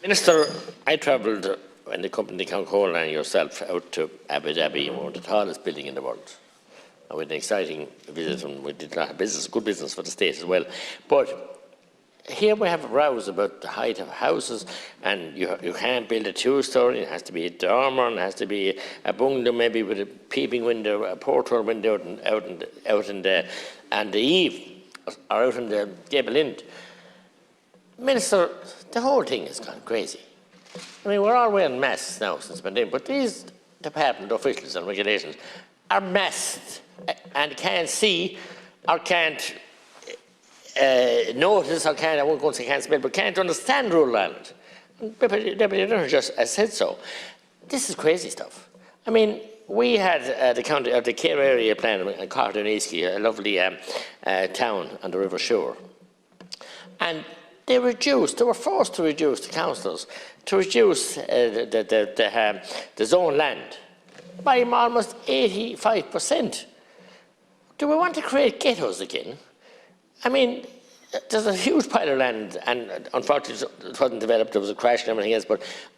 Minister, I travelled in the company Concola and yourself out to Abu Dhabi, one of the tallest building in the world. And we had an exciting visit, and we did a lot of business, good business for the state as well. But here we have rows about the height of houses, and you can't build a two-storey. It has to be a dormer, and it has to be a bungalow, maybe with a peeping window, a porthole window out in the eave, or out in the gable end. Minister, the whole thing has gone crazy. I mean, we're all wearing masks now since pandemic, but these department officials and regulations are masked and can't see or can't notice or can't, I won't go and say can't smell, but can't understand rural Ireland. Deputy Director just said so. This is crazy stuff. I mean, we had the county, the care area plan in Cardoneski, a lovely town on the River Shore. And they were forced to reduce the councillors, to reduce the zone land by almost 85%. Do we want to create ghettos again? I mean, there's a huge pile of land, and unfortunately it wasn't developed, there was a crash and everything else,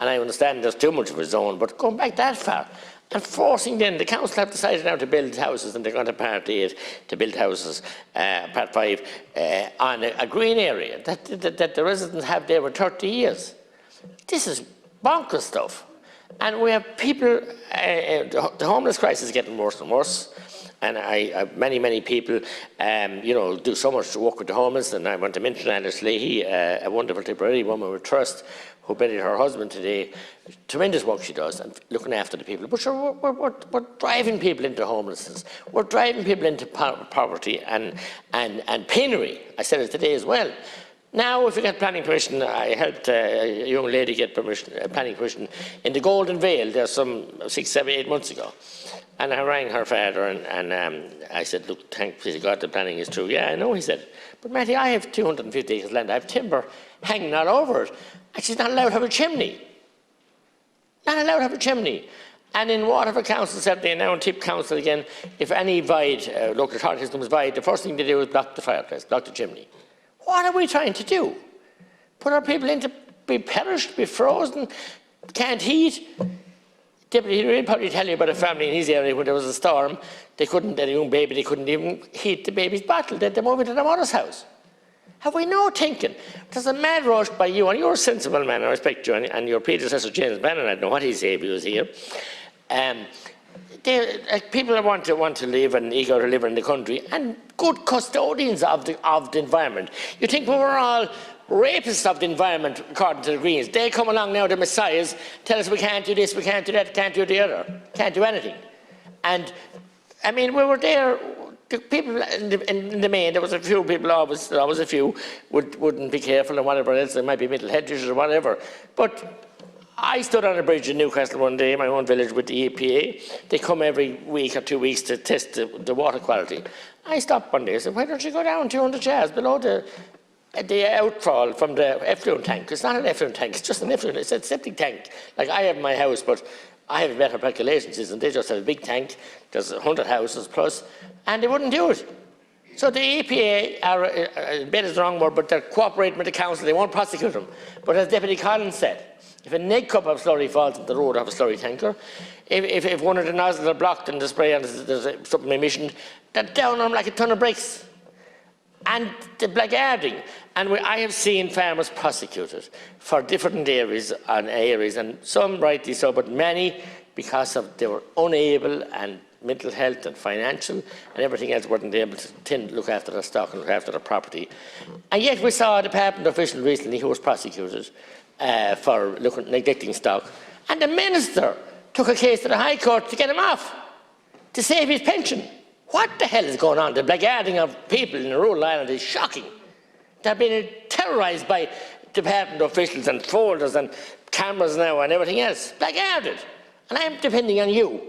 and I understand there's too much of a zone, but going back that far, and forcing then, the council have decided now to build houses, and they're going to Part 8 to build houses, Part 5, on a green area that the residents have there for 30 years. This is bonkers stuff. And we have people, the homeless crisis is getting worse and worse. And many people, do so much work with the homeless. And I want to mention Alice Leahy, a wonderful Tipperary woman with trust, who buried her husband today. Tremendous work she does, and looking after the people. But sure, we're driving people into homelessness. We're driving people into poverty and penury. I said it today as well. Now, if you get planning permission, I helped a young lady get planning permission in the Golden Vale. There's some 6, 7, 8 months ago. And I rang her father and I said, look, thank God the planning is true. Yeah, I know, he said. But Mattie, I have 250 acres land. I have timber hanging all over it. And she's not allowed to have a chimney. Not allowed to have a chimney. And in Waterford Council said they now in Tip Council again, if any local authority system was Vide, the first thing they do is block the fireplace, block the chimney. What are we trying to do? Put our people in to be perished, be frozen, can't heat? Deputy, he'll probably tell you about a family in his area when there was a storm. They couldn't, a young baby, they couldn't even heat the baby's bottle. They had to move into their mother's house. Have we no thinking? There's a mad rush by you, and you're a sensible man, I respect you, and your predecessor, James Bannon, I don't know what he'd say if he was here. People want to live and eager to live in the country, and good custodians of the environment. You think we were all rapists of the environment, according to the Greens. They come along now, the messiahs, tell us we can't do this, we can't do that, can't do the other, can't do anything. And, I mean, we were there, the people in the main, there was a few people, always a few, wouldn't be careful and whatever else, there might be middle hedges or whatever. But I stood on a bridge in Newcastle one day, in my own village, with the EPA. They come every week or 2 weeks to test the water quality. I stopped one day and said, why don't you go down 200 yards below the outfall from the effluent tank? It's not an effluent tank, it's just an effluent, it's a septic tank. Like I have in my house, but I have a better percolation system. They just have a big tank, there's 100 houses plus, and they wouldn't do it. So the EPA are, bed is the wrong word, but they're cooperating with the council, they won't prosecute them. But as Deputy Collins said, if a neck cup of slurry falls into the road of a slurry tanker, if one of the nozzles are blocked in the spray and there's something emissioned, they're down on them like a ton of bricks. And the blackguarding. And I have seen farmers prosecuted for different areas, and some rightly so, but many because they were unable, and mental health and financial and everything else, weren't able to look after their stock and look after their property. And yet we saw a department official recently who was prosecuted for neglecting stock, and the minister took a case to the High Court to get him off, to save his pension. What the hell is going on? The blackguarding of people in rural Ireland is shocking. They're being terrorised by department officials and folders and cameras now and everything else. Blackguarded. And I'm depending on you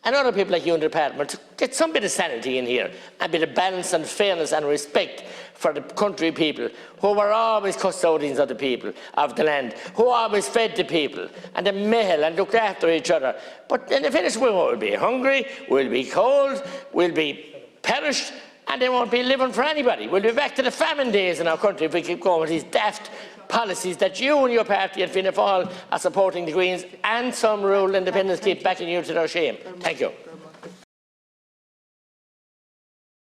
and other people like you in the department to get some bit of sanity in here, and a bit of balance and fairness and respect for the country people who were always custodians of the people, of the land, who always fed the people and the meal and looked after each other. But in the finish, we will be hungry, we'll be cold, we'll be perished, and they won't be living for anybody. We'll be back to the famine days in our country if we keep going with these daft policies that you and your party and Fianna Fáil are supporting the Greens, and some rural independents keep backing you to their shame. Thank you.